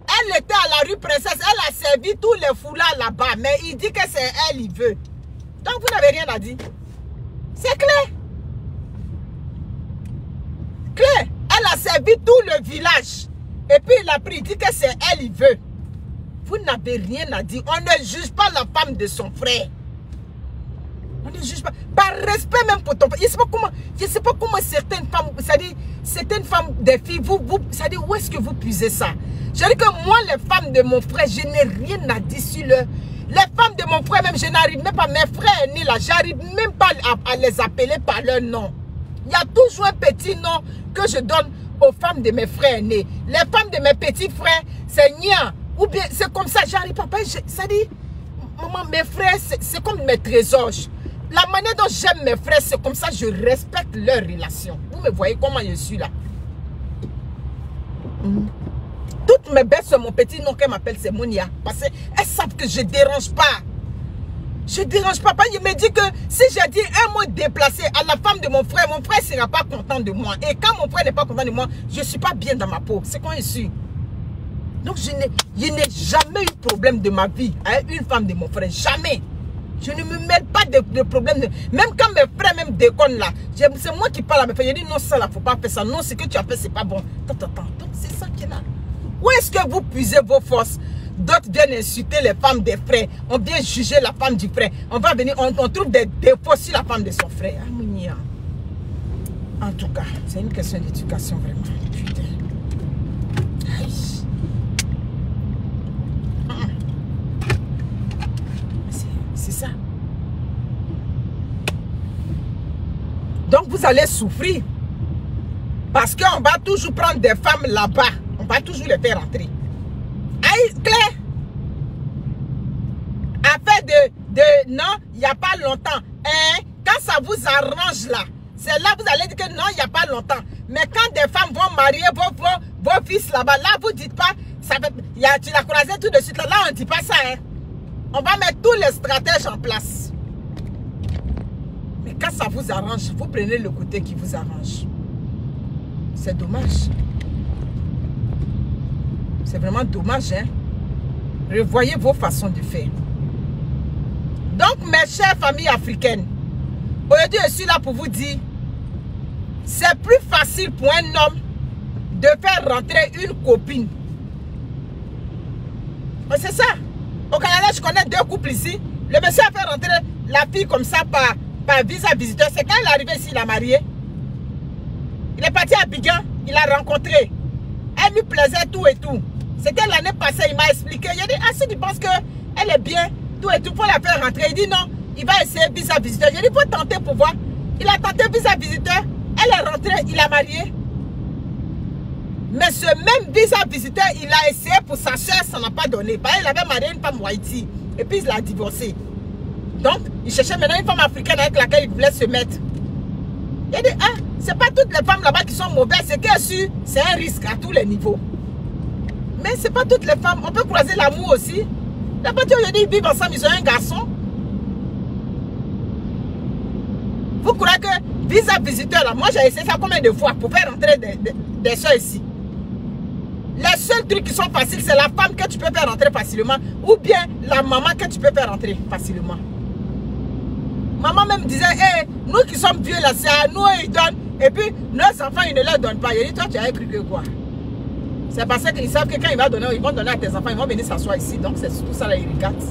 Elle était à la rue Princesse. Elle a servi tous les foulards là-bas. Mais il dit que c'est elle, il veut. Donc vous n'avez rien à dire. C'est clair. Claire. Elle a servi tout le village. Et puis il a pris. Il dit que c'est elle, il veut. Vous n'avez rien à dire. On ne juge pas la femme de son frère. On ne juge pas. Par respect même pour ton frère. Je ne sais pas comment certaines femmes, c'est-à-dire certaines femmes, des filles, c'est-à-dire où est-ce que vous puisez ça? Je dis que moi, les femmes de mon frère, je n'ai rien à dire sur le... Les femmes de mon frère, même, je n'arrive même pas, mes frères aînés là, j'arrive même pas à les appeler par leur nom. Il y a toujours un petit nom que je donne aux femmes de mes frères aînés. Les femmes de mes petits frères, c'est Nia, Ou bien c'est comme ça, j'arrive, papa, ça dit, maman, mes frères, c'est comme mes trésors. La manière dont j'aime mes frères, c'est comme ça, je respecte leur relation. Vous me voyez comment je suis là. Toutes mes belles soeurs, mon petit nom qu'elle m'appelle, c'est Monia. Parce qu'elles savent que je ne dérange pas. Je ne dérange pas. Il me dit que si j'ai dit un mot déplacé à la femme de mon frère ne sera pas content de moi. Et quand mon frère n'est pas content de moi, je ne suis pas bien dans ma peau. C'est quand je suis. Donc je n'ai jamais eu de problème de ma vie avec une femme de mon frère. Jamais. Je ne me mêle pas de problème. Même quand mes frères même déconnent là, c'est moi qui parle à mes frères. Je dis non, ça là, faut pas faire ça. Non, ce que tu as fait, c'est pas bon. Attends. Donc c'est ça qui est là. Où est-ce que vous puisez vos forces? D'autres viennent insulter les femmes des frères. On vient juger la femme du frère. On va venir, on trouve des défauts sur la femme de son frère. En tout cas, c'est une question d'éducation vraiment. Putain. C'est ça. Donc vous allez souffrir. Parce qu'on va toujours prendre des femmes là-bas. On va toujours les faire rentrer. Aïe, Claire. Affaire de non, il n'y a pas longtemps. Hein? Quand ça vous arrange là, c'est là que vous allez dire que non, il n'y a pas longtemps. Mais quand des femmes vont marier vos fils là-bas, là, vous ne dites pas, ça fait, tu l'as croisé tout de suite. Là, on ne dit pas ça. Hein? On va mettre tous les stratèges en place. Mais quand ça vous arrange, vous prenez le côté qui vous arrange. C'est dommage. C'est vraiment dommage, hein. Revoyez vos façons de faire. Donc, mes chères familles africaines, aujourd'hui, je suis là pour vous dire, c'est plus facile pour un homme de faire rentrer une copine. C'est ça. Au Canada, je connais 2 couples ici. Le monsieur a fait rentrer la fille comme ça par visa visiteur. C'est quand il est arrivé ici, il a marié. Il est parti à Abidjan, il a rencontré. Elle lui plaisait tout et tout. C'était l'année passée, il m'a expliqué. Il a dit, ah si tu penses qu'elle est bien, tout et tout, pour la faire rentrer. Il dit non, il va essayer visa visiteur. J'ai dit, il faut tenter pour voir. Il a tenté visa visiteur, elle est rentrée, il a marié. Mais ce même visa visiteur, il a essayé pour sa soeur, ça n'a pas donné. Parce qu'il avait marié une femme Haïti. Et puis il l'a divorcé. Donc, il cherchait maintenant une femme africaine avec laquelle il voulait se mettre. Il a dit, ah, c'est pas toutes les femmes là-bas qui sont mauvaises. C'est qu'elles su, c'est un risque à tous les niveaux. Mais c'est pas toutes les femmes. On peut croiser l'amour aussi. La partie aujourd'hui, ils vivent ensemble, ils ont un garçon. Vous croyez que visa visiteur là, moi j'ai essayé ça combien de fois pour faire rentrer des soeurs ici. Les seuls trucs qui sont faciles, c'est la femme que tu peux faire rentrer facilement ou bien la maman que tu peux faire rentrer facilement. Maman même disait, hey, nous qui sommes vieux là, c'est à nous ils donnent. Et puis nos enfants, ils ne leur donnent pas. Il dit, toi tu as cru que quoi? C'est parce qu'ils savent que quand ils vont donner à tes enfants, ils vont venir s'asseoir ici. Donc c'est tout ça là, ils regardent.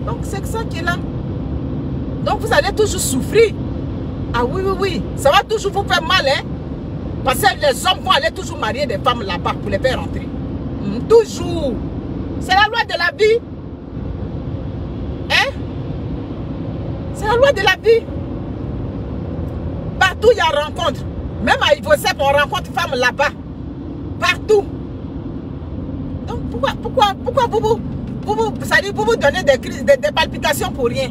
Donc c'est ça qui est là. Donc vous allez toujours souffrir. Ah oui. Ça va toujours vous faire mal, hein. Parce que les hommes vont aller toujours marier des femmes là-bas pour les faire rentrer. Toujours. C'est la loi de la vie. Hein? C'est la loi de la vie. Partout il y a rencontre. Même à Ivosep, on rencontre femmes là-bas. Partout. Donc pourquoi vous donnez des palpitations pour rien?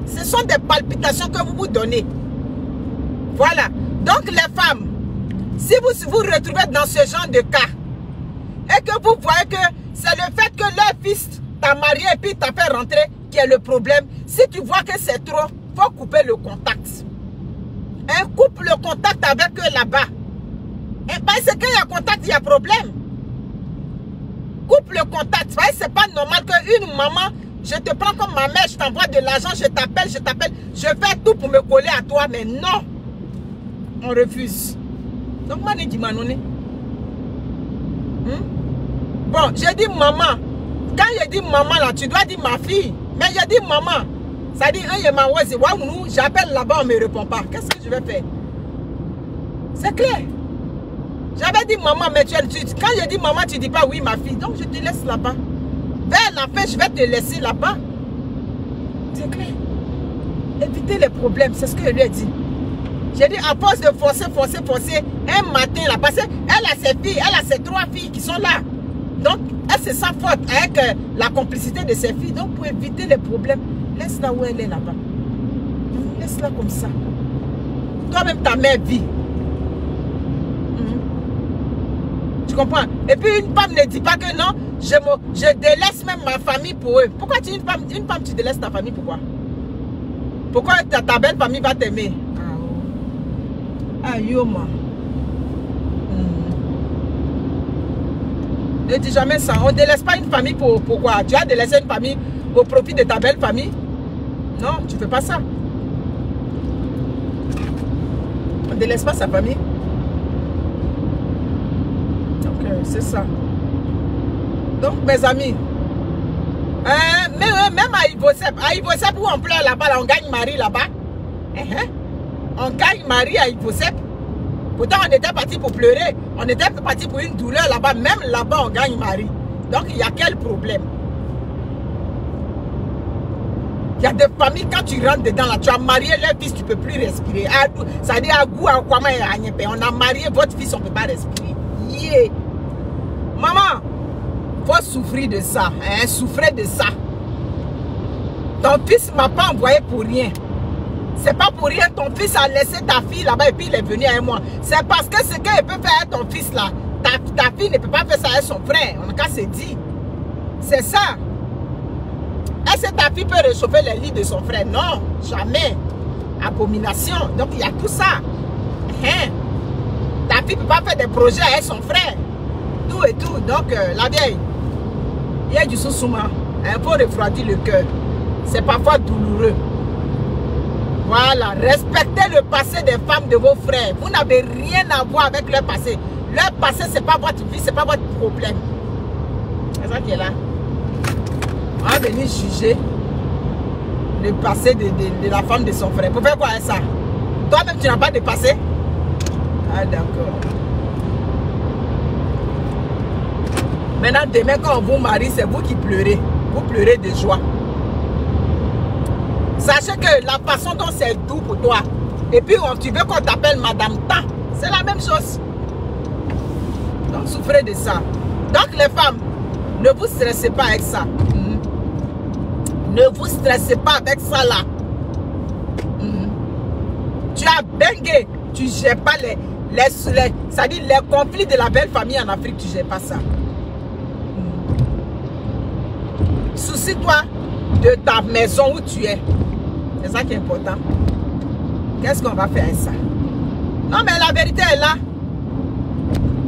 Ce sont des palpitations que vous donnez. Voilà. Donc les femmes, si vous vous retrouvez dans ce genre de cas et que vous voyez que c'est le fait que leur fils t'a marié et puis t'a fait rentrer qui est le problème, si tu vois que c'est trop, il faut couper le contact. Coupe le contact avec eux là-bas. Et parce que quand il y a contact, il y a problème. Coupe le contact. C'est pas normal qu'une maman, je te prends comme ma mère, je t'envoie de l'argent, je t'appelle, je fais tout pour me coller à toi, mais non. On refuse. Donc, moi, je dis, bon, j'ai dit maman. Quand je dis maman, là, tu dois dire ma fille. Mais j'ai dit maman. Ça dit, j'appelle là-bas, on ne me répond pas. Qu'est-ce que je vais faire? C'est clair. J'avais dit maman, mais quand je dis maman, tu ne dis pas oui, ma fille. Donc, je te laisse là-bas. Vers la fin, je vais te laisser là-bas. C'est clair. Évitez les problèmes, c'est ce que je lui ai dit. J'ai dit, à force de forcer, un matin là, parce qu'elle a ses filles, elle a ses 3 filles qui sont là. Donc, elle se sent forte avec la complicité de ses filles. Donc pour éviter les problèmes, laisse-la où elle est là-bas. Laisse-la comme ça. Toi-même ta mère vit. Tu comprends? Et puis une femme ne dit pas que non, je délaisse même ma famille pour eux. Pourquoi tu es une femme tu délaisses ta famille? Pourquoi ta belle famille va t'aimer? Ah Yoma. Ne dis jamais ça. On ne délaisse pas une famille pourquoi? Tu as délaissé une famille au profit de ta belle famille? Non, tu ne fais pas ça. On ne délaisse pas sa famille. Donc, c'est ça. Donc, mes amis, même à Ivosep où on pleure là-bas, là, on gagne mari là-bas. On gagne mari à Ivosep. Pourtant, on était parti pour pleurer. On était parti pour une douleur là-bas. Même là-bas, on gagne mari. Donc, il y a quel problème? Il y a des familles, quand tu rentres dedans, là, tu as marié leur fils, tu ne peux plus respirer. Ça dit à goût, à quoi, on a marié votre fils, on ne peut pas respirer. Yeah. Maman, il faut souffrir de ça. Hein? Souffrir de ça. Ton fils ne m'a pas envoyé pour rien. C'est pas pour rien, ton fils a laissé ta fille là-bas et puis il est venu avec moi. C'est parce que ce qu'elle peut faire avec ton fils là, ta fille ne peut pas faire ça avec son frère. On a qu'à se dire. C'est ça. Est-ce que ta fille peut réchauffer les lits de son frère? Non, jamais. Abomination. Donc il y a tout ça. Hein? Ta fille ne peut pas faire des projets avec son frère. Tout et tout. Donc la vieille, il y a du sous-souma. Il faut refroidir le cœur. C'est parfois douloureux. Voilà, respectez le passé des femmes de vos frères. Vous n'avez rien à voir avec leur passé. Leur passé, ce n'est pas votre vie, ce n'est pas votre problème. C'est ça qui est là. On va venir juger le passé de la femme de son frère. Pour faire quoi avec ça? Toi-même, tu n'as pas de passé? Ah, d'accord. Maintenant, demain, quand on vous marie, c'est vous qui pleurez. Vous pleurez de joie. Sachez que la façon dont c'est doux pour toi, et puis tu veux qu'on t'appelle Madame Ta, c'est la même chose. Donc souffrez de ça. Donc les femmes, ne vous stressez pas avec ça. Ne vous stressez pas avec ça là. Tu as bengué, tu ne gères pas c'est-à-dire les conflits de la belle famille en Afrique, tu ne gères pas ça. Soucie-toi de ta maison où tu es. C'est ça qui est important. Qu'est-ce qu'on va faire avec ça? Non, mais la vérité est là.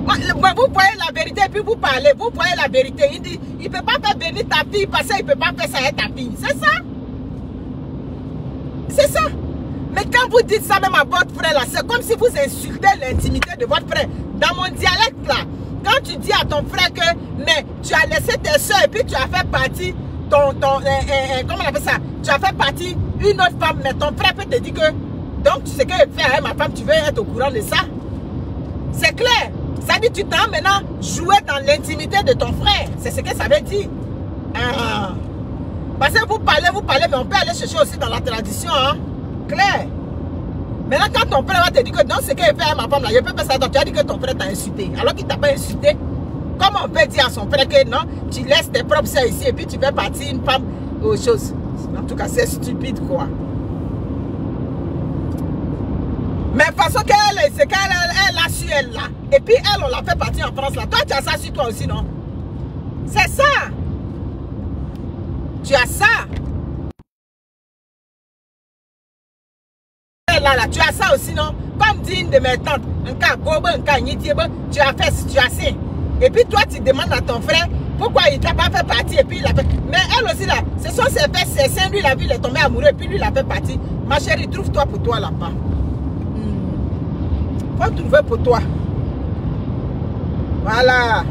Vous voyez la vérité et puis vous parlez. Vous voyez la vérité. Il dit, il ne peut pas faire venir ta fille parce qu'il ne peut pas faire ça avec ta fille. C'est ça? C'est ça. Mais quand vous dites ça même à votre frère là, c'est comme si vous insultez l'intimité de votre frère. Dans mon dialecte là, quand tu dis à ton frère que mais tu as laissé tes soeurs et puis tu as fait partie comment on appelle ça? Tu as fait partie une autre femme, mais ton frère peut te dire que donc tu sais que faire avec ma femme, tu veux être au courant de ça. C'est clair. Ça dit tu t'en maintenant jouer dans l'intimité de ton frère. C'est ce que ça veut dire. Parce que vous parlez, mais on peut aller chercher aussi dans la tradition. Hein? Clair. Maintenant, quand ton frère va te dire que non, c'est qu'il fait avec ma femme là, je peux faire ça, donc tu as dit que ton frère t'a insulté. Alors qu'il t'a pas insulté. Comment on peut dire à son frère que non, tu laisses tes propres soeurs ici et puis tu fais partie une femme aux choses. En tout cas, c'est stupide quoi. Mais de toute façon, c'est qu'elle a su elle là. Et puis elle, on l'a fait partir en France là. Toi, tu as ça sur toi aussi, non? C'est ça. Tu as ça. Là, tu as ça aussi, non? Comme dit une de mes tantes, tu as fait, tu as ça. Et puis toi, tu demandes à ton frère pourquoi il t'a pas fait partie et puis il a fait. Mais elle aussi là, ce sont ses fesses, ses seins, lui, la vie, il est tombé amoureux et puis lui, il a fait partie. Ma chérie, trouve-toi pour toi là-bas. Faut trouver pour toi. Voilà.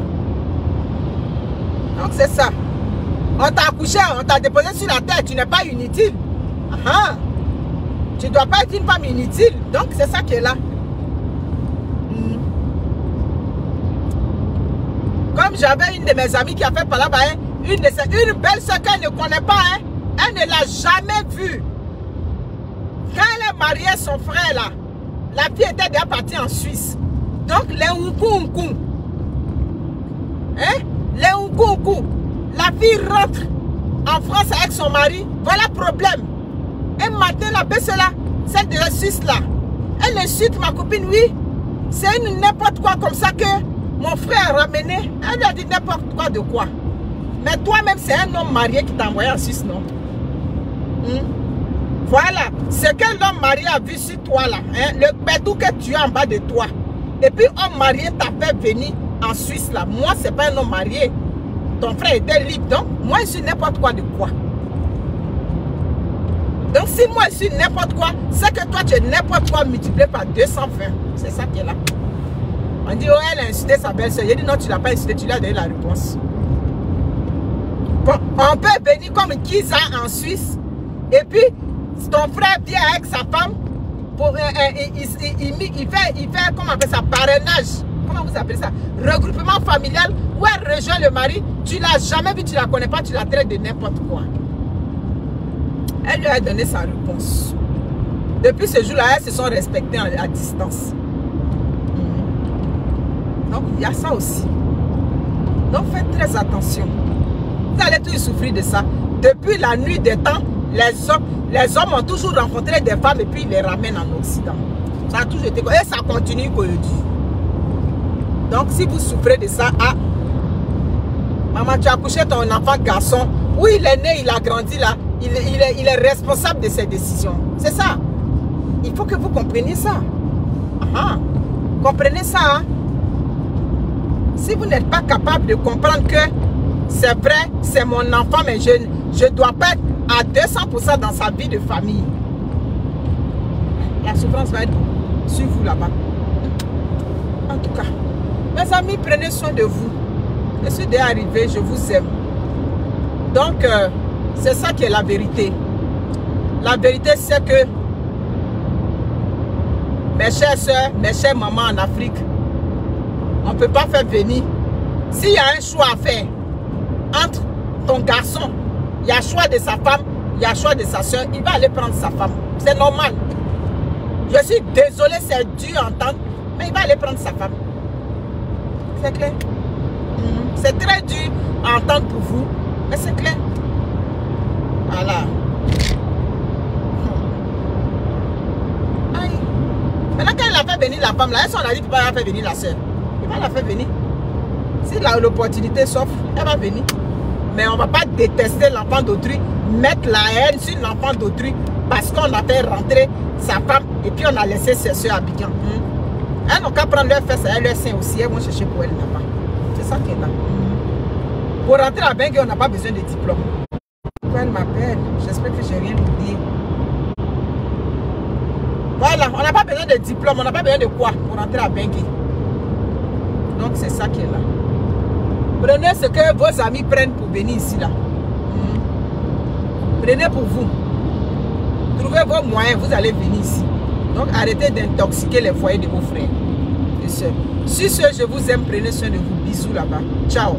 Donc c'est ça. On t'a accouché, on t'a déposé sur la terre, tu n'es pas inutile. Tu ne dois pas être une femme inutile. Donc c'est ça qui est là. Comme j'avais une de mes amies qui a fait par là-bas, hein, une belle soeur qu'elle ne connaît pas, hein, elle ne l'a jamais vue. Quand elle est mariée à son frère là, la fille était déjà partie en Suisse. Donc les Nkunku, hein, les Nkunku, coup, la fille rentre en France avec son mari. Voilà le problème. Un matin, la baisse là, celle de la Suisse là, elle insulte ma copine, oui. C'est une n'importe quoi comme ça que mon frère a ramené. Elle lui a dit n'importe quoi de quoi. Mais toi-même, c'est un homme marié qui t'a envoyé en Suisse, non? Voilà. Ce que l'homme marié a vu sur toi là, hein, le pétou que tu as en bas de toi. Et puis, homme marié t'a fait venir en Suisse là. Moi, c'est pas un homme marié. Ton frère était libre. Donc, moi, je suis n'importe quoi de quoi. Donc, si moi, je suis n'importe quoi, c'est que toi, tu es n'importe quoi multiplié par 220. C'est ça qui est là. On dit, oh, elle a insulté sa belle-soeur. Il dit, non, tu ne l'as pas insulté, tu lui as donné la réponse. Bon, on peut venir comme Kiza en Suisse. Et puis, ton frère vient avec sa femme. Pour, il fait, comment on appelle ça, parrainage. Comment vous appelez ça? Regroupement familial. Où elle rejoint le mari. Tu ne l'as jamais vu, tu ne la connais pas, tu la traites de n'importe quoi. Elle lui a donné sa réponse. Depuis ce jour-là, elles se sont respectées à distance. Donc, il y a ça aussi. Donc, faites très attention. Vous allez tous souffrir de ça. Depuis la nuit des temps, les hommes ont toujours rencontré des femmes et puis ils les ramènent en Occident. Ça a toujours été comme ça. Et ça continue comme je dis. Donc, si vous souffrez de ça, ah, maman, tu as couché ton enfant garçon. Oui, il est né, il a grandi là. Il est responsable de ses décisions. C'est ça. Il faut que vous compreniez ça. Comprenez ça. Hein? Si vous n'êtes pas capable de comprendre que c'est vrai, c'est mon enfant, mais je ne dois pas être à 200% dans sa vie de famille. La souffrance va être sur vous là-bas. En tout cas, mes amis, prenez soin de vous. Je suis déjà arrivé, je vous aime. Donc, c'est ça qui est la vérité. La vérité, c'est que mes chères soeurs, mes chères mamans en Afrique, on ne peut pas faire venir. S'il y a un choix à faire entre ton garçon, il y a le choix de sa femme, il y a le choix de sa soeur, il va aller prendre sa femme. C'est normal. Je suis désolée, c'est dur à entendre, mais il va aller prendre sa femme. C'est clair? C'est très dur à entendre pour vous, mais c'est clair. Voilà. Aïe. Maintenant, quand elle a fait venir la femme, là, on a dit qu'il va la faire venir la soeur. Il va la faire venir. Si l'opportunité s'offre, elle va venir. Mais on ne va pas détester l'enfant d'autrui, mettre la haine sur l'enfant d'autrui parce qu'on a fait rentrer sa femme et puis on a laissé ses soeurs à Abidjan. Elles n'ont qu'à prendre leur fesses et leur sein aussi. Elles vont chercher pour elles là-bas. C'est ça qui est là. Pour rentrer à Bangui, on n'a pas besoin de diplôme. Elle m'appelle. J'espère que je n'ai rien oublié. Voilà, on n'a pas besoin de diplôme. On n'a pas besoin de quoi pour rentrer à Bangui. Donc c'est ça qui est là. Prenez ce que vos amis prennent pour venir ici là. Prenez pour vous. Trouvez vos moyens, vous allez venir ici. Donc arrêtez d'intoxiquer les foyers de vos frères et sœurs. Sur ce, je vous aime, prenez soin de vous. Bisous là-bas. Ciao.